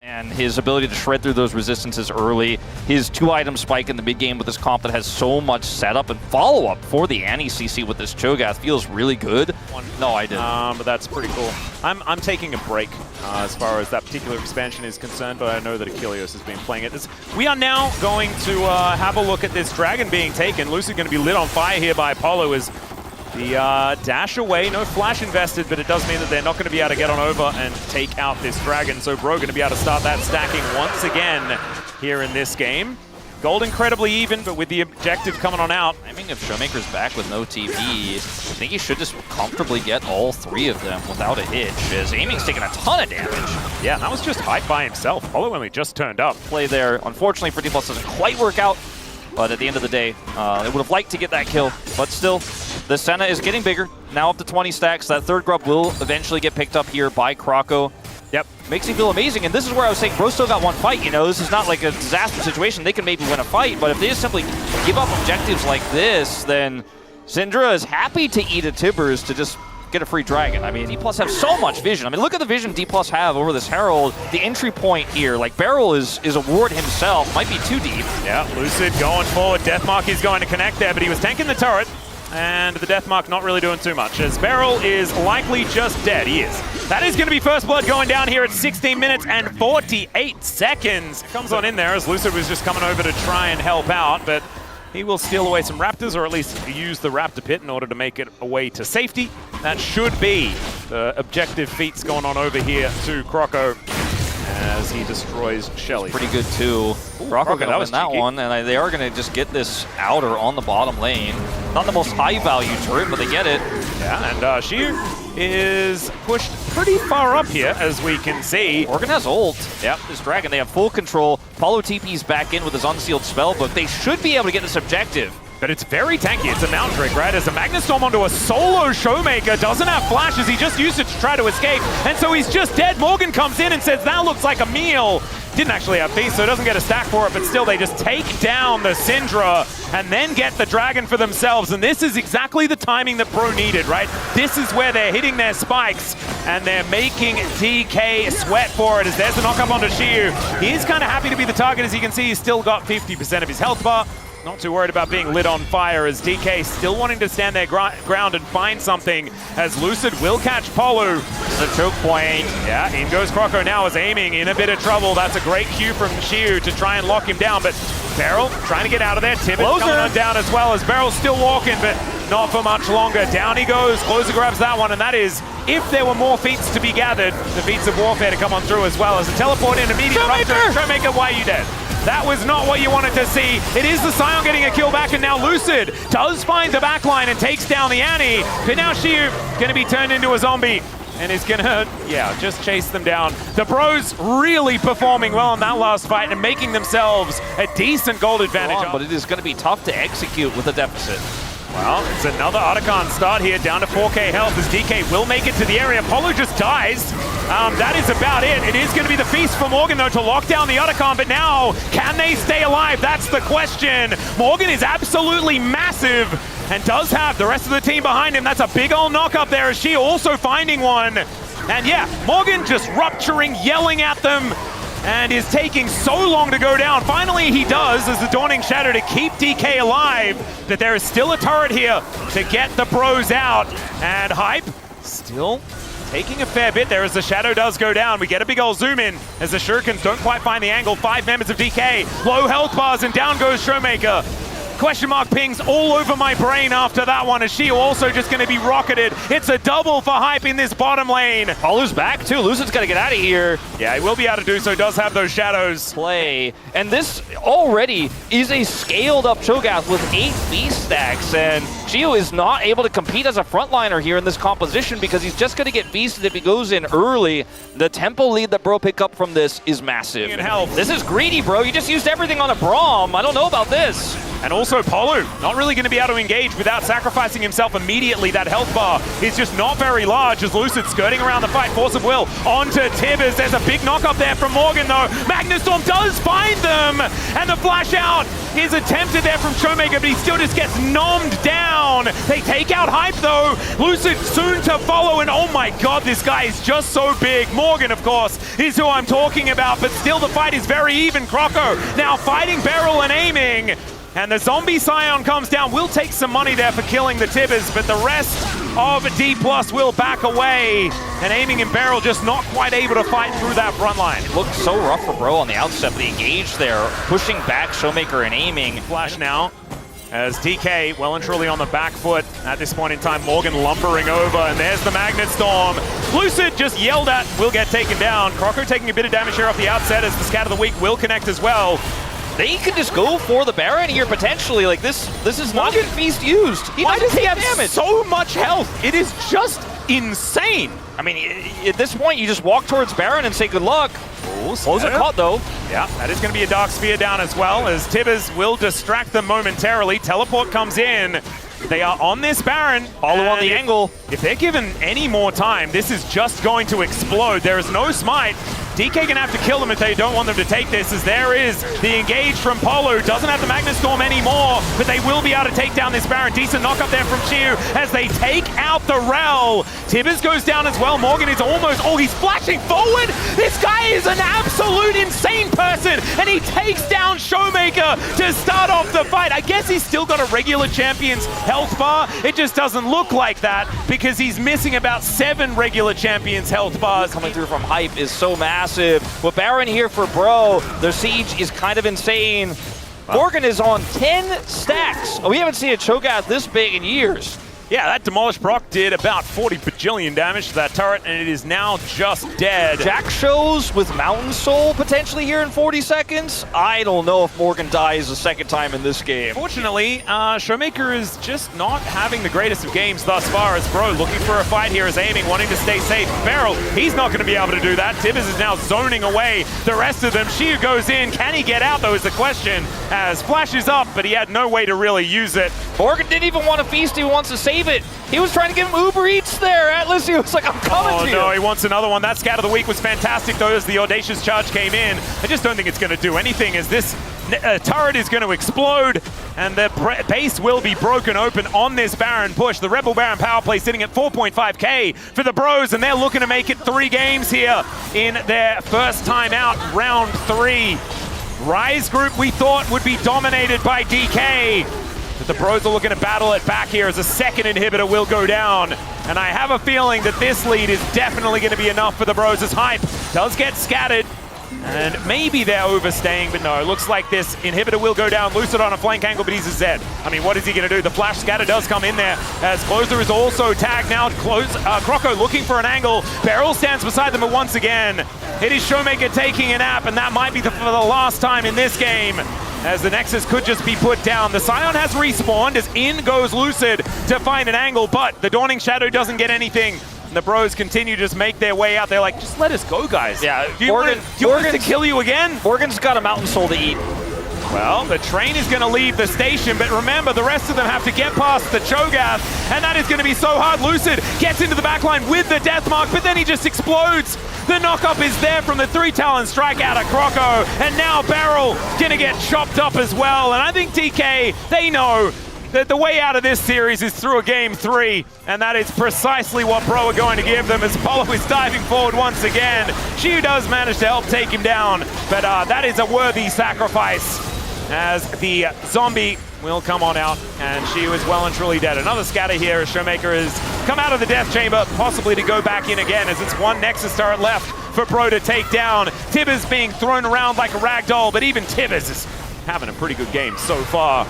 And his ability to shred through those resistances early, his 2-item spike in the mid game with this comp that has so much setup and follow-up for the Annie CC with this Cho'Gath feels really good. No, I didn't. But that's pretty cool. I'm taking a break as far as that particular expansion is concerned, but I know that Achilles has been playing it. We are now going to have a look at this dragon being taken. Lucid going to be lit on fire here by Apollo as the dash away, no flash invested, but it does mean that they're not going to be able to get on over and take out this dragon. So Bro going to be able to start that stacking once again here in this game. Gold incredibly even, but with the objective coming on out. I mean, if Showmaker's back with no TP, I think he should just comfortably get all 3 of them without a hitch, as Aiming's taking a ton of damage. Yeah, that was just hype by himself. Apollo only just turned up. Play there, unfortunately for Dplus, doesn't quite work out. But at the end of the day, they would have liked to get that kill. But still, the Senna is getting bigger. Now up to 20 stacks. That third grub will eventually get picked up here by Kroko. Yep. Makes me feel amazing. And this is where I was saying, Bro still got one fight. You know, this is not like a disaster situation. They can maybe win a fight. But if they just simply give up objectives like this, then Syndra is happy to eat a Tibbers to just get a free dragon. I mean, Dplus have so much vision. I mean, look at the vision Dplus have over this Herald. The entry point here, like Beryl is a ward himself. Might be too deep. Yeah, Lucid going forward. Deathmark is going to connect there, but he was tanking the turret. And the Deathmark not really doing too much, as Beryl is likely just dead. He is. That is going to be first blood going down here at 16 minutes and 48 seconds. Comes on in there as Lucid was just coming over to try and help out, but he will steal away some Raptors, or at least use the Raptor Pit in order to make it away to safety. That should be the objective feats going on over here to Kroko as he destroys Shelly. Pretty good too. Kroko gonna win that one, and they are gonna just get this outer on the bottom lane. Not the most high value turret, but they get it. Yeah, and Shiu is pushed pretty far up here, as we can see. Morgan has ult. Yep, this dragon, they have full control. Paulo TP's back in with his unsealed spellbook. They should be able to get this objective. But it's very tanky. It's a Mount Drake, right? As a Magnus Storm onto a solo Showmaker. Doesn't have flashes. He just used it to try to escape. And so he's just dead. Morgan comes in and says, that looks like a meal. Didn't actually have feast, so doesn't get a stack for it. But still, they just take down the Syndra and then get the dragon for themselves. And this is exactly the timing that Bro needed, right? This is where they're hitting their spikes. And they're making DK sweat for it. As there's the knock up onto Shiu. He is kind of happy to be the target. As you can see, he's still got 50% of his health bar. Not too worried about being lit on fire, as DK still wanting to stand their ground and find something, as Lucid will catch Polu. The choke point. Yeah, in goes Kroko now, as Aiming in a bit of trouble. That's a great cue from Shiu to try and lock him down, but Beryl trying to get out of there. Tibbet coming on down as well, as Beryl's still walking, but not for much longer. Down he goes. Closer grabs that one, and that is, if there were more feats to be gathered, the feats of warfare to come on through as well, as a teleport in immediate rupture. Showmaker, why are you dead? That was not what you wanted to see. It is the Scion getting a kill back, and now Lucid does find the backline and takes down the Annie. But now Shiu going to be turned into a zombie and is going to, just chase them down. The Bros really performing well in that last fight and making themselves a decent gold advantage. But it is going to be tough to execute with a deficit. Well, it's another Otacon start here, down to 4k health, as DK will make it to the area. Apollo just dies. That is about it. It is going to be the feast for Morgan, though, to lock down the Otacon, but now, can they stay alive? That's the question. Morgan is absolutely massive and does have the rest of the team behind him. That's a big old knock up there, as she also finding one. And yeah, Morgan just rupturing, yelling at them, and is taking so long to go down. Finally, he does, as the Dawning Shadow to keep DK alive, that there is still a turret here to get the Bros out. And Hype still taking a fair bit there as the Shadow does go down. We get a big old zoom in as the Shurikens don't quite find the angle. 5 members of DK, low health bars, and down goes Showmaker. Question mark pings all over my brain after that one, as she also just going to be rocketed. It's a double for Hype in this bottom lane. Paulu's back too. Lucid's got to get out of here. Yeah, he will be able to do so. Does have those shadows. Play. And this already is a scaled up Cho'Gath with 8 beast stacks. And Gio is not able to compete as a frontliner here in this composition because he's just going to get beasted if he goes in early. The tempo lead that Bro pick up from this is massive. In health. This is greedy, bro. You just used everything on a Braum. I don't know about this. And also Polu, not really going to be able to engage without sacrificing himself immediately. That health bar is just not very large as Lucid skirting around the fight. Force of will onto Tibbers. There's a big knock up there from Morgan though. Magnustorm does find them! And the flash out is attempted there from Showmaker, but he still just gets nommed down. They take out Hype though. Lucid soon to follow, and oh my god, this guy is just so big. Morgan, of course, is who I'm talking about, but still the fight is very even. Croco now fighting Beryl and aiming. And the zombie Scion comes down. Will take some money there for killing the Tibbers, but the rest of Dplus will back away. And aiming and Beryl just not quite able to fight through that front line. It looked so rough for Bro on the outset, but the engage there, pushing back Showmaker and aiming. Flash now, as DK well and truly on the back foot at this point in time. Morgan lumbering over, and there's the Magnet Storm. Lucid just yelled at, will get taken down. Croco taking a bit of damage here off the outset as the Scat of the Week will connect as well. They could just go for the Baron here potentially. Like this is not a feast used. Why does he have so much health? It is just insane. I mean, at this point, you just walk towards Baron and say good luck. Close it caught though. Yeah, that is going to be a Dark Sphere down as well, as Tibbers will distract them momentarily. Teleport comes in. They are on this Baron. Follow on the angle. If they're given any more time, this is just going to explode. There is no smite. DK gonna have to kill them if they don't want them to take this, as there is the engage from Polo. Doesn't have the Magnet Storm anymore, but they will be able to take down this Baron. Decent knock up there from Chiu as they take out the Rel. Tibbers goes down as well. Morgan is almost, oh, he's flashing forward. This guy is an absolute insane person, and he takes down Showmaker to start off the fight. I guess he's still got a regular champion's health bar. It just doesn't look like that because he's missing about 7 regular champions health bars. Coming through from Hype is so massive. With Baron here for Bro, their siege is kind of insane. Morgan is on 10 stacks. We haven't seen a Cho'Gath this big in years. Yeah, that Demolish proc did about 40 bajillion damage to that turret, and it is now just dead. Jack shows with Mountain Soul potentially here in 40 seconds. I don't know if Morgan dies a second time in this game. Fortunately, Showmaker is just not having the greatest of games thus far, as Bro looking for a fight here, is aiming, wanting to stay safe. Beryl, he's not going to be able to do that. Tibbers is now zoning away the rest of them. Shiu goes in. Can he get out, though, is the question, as Flash is up, but he had no way to really use it. Morgan didn't even want to feast. He wants to save it. He was trying to give him Uber Eats there. Atlas, he was like, I'm coming to you. Oh no, he wants another one. That Scat of the Week was fantastic though, as the Audacious Charge came in. I just don't think it's going to do anything, as this turret is going to explode, and the base will be broken open on this Baron push. The Rebel Baron power play sitting at 4.5k for the Bros, and they're looking to make it 3 games here in their first time out, round 3. Rise group we thought would be dominated by DK. But the Bros are looking to battle it back here as a second inhibitor will go down. And I have a feeling that this lead is definitely going to be enough for the Bros, as Hype does get scattered. And maybe they're overstaying, but no, it looks like this inhibitor will go down. Lucid on a flank angle, but he's a Zed. I mean, what is he going to do? The flash scatter does come in there, as Closer is also tagged now. Croco looking for an angle. Beryl stands beside them, but once again, it is Showmaker taking a nap, and that might be for the last time in this game, as the Nexus could just be put down. The Scion has respawned, as in goes Lucid to find an angle, but the Dawning Shadow doesn't get anything. And the Bros continue to just make their way out. They're like, just let us go, guys. Yeah, do you want us to kill you again? Morgan's got a Mountain Soul to eat. Well, the train is going to leave the station, but remember, the rest of them have to get past the Cho'Gath, and that is going to be so hard. Lucid gets into the backline with the death mark, but then he just explodes. The knock-up is there from the 3-talon strike out of Croco, and now Beryl going to get chopped up as well. And I think DK, they know that the way out of this series is through a game 3, and that is precisely what Bro are going to give them, as Polo is diving forward once again. Shiu does manage to help take him down, but that is a worthy sacrifice, as the zombie will come on out, and Shiu is well and truly dead. Another scatter here as Showmaker has come out of the death chamber, possibly to go back in again, as it's one Nexus turret left for Bro to take down. Tibbers being thrown around like a rag doll, but even Tibbers is having a pretty good game so far.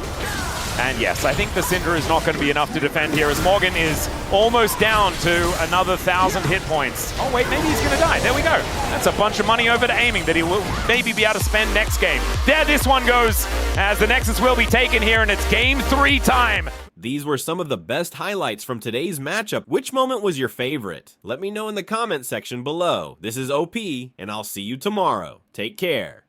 And yes, I think the Syndra is not going to be enough to defend here, as Morgan is almost down to another 1,000 hit points. Oh wait, maybe he's going to die. There we go. That's a bunch of money over to aiming that he will maybe be able to spend next game. There this one goes, as the Nexus will be taken here, and it's game 3 time. These were some of the best highlights from today's matchup. Which moment was your favorite? Let me know in the comment section below. This is OP, and I'll see you tomorrow. Take care.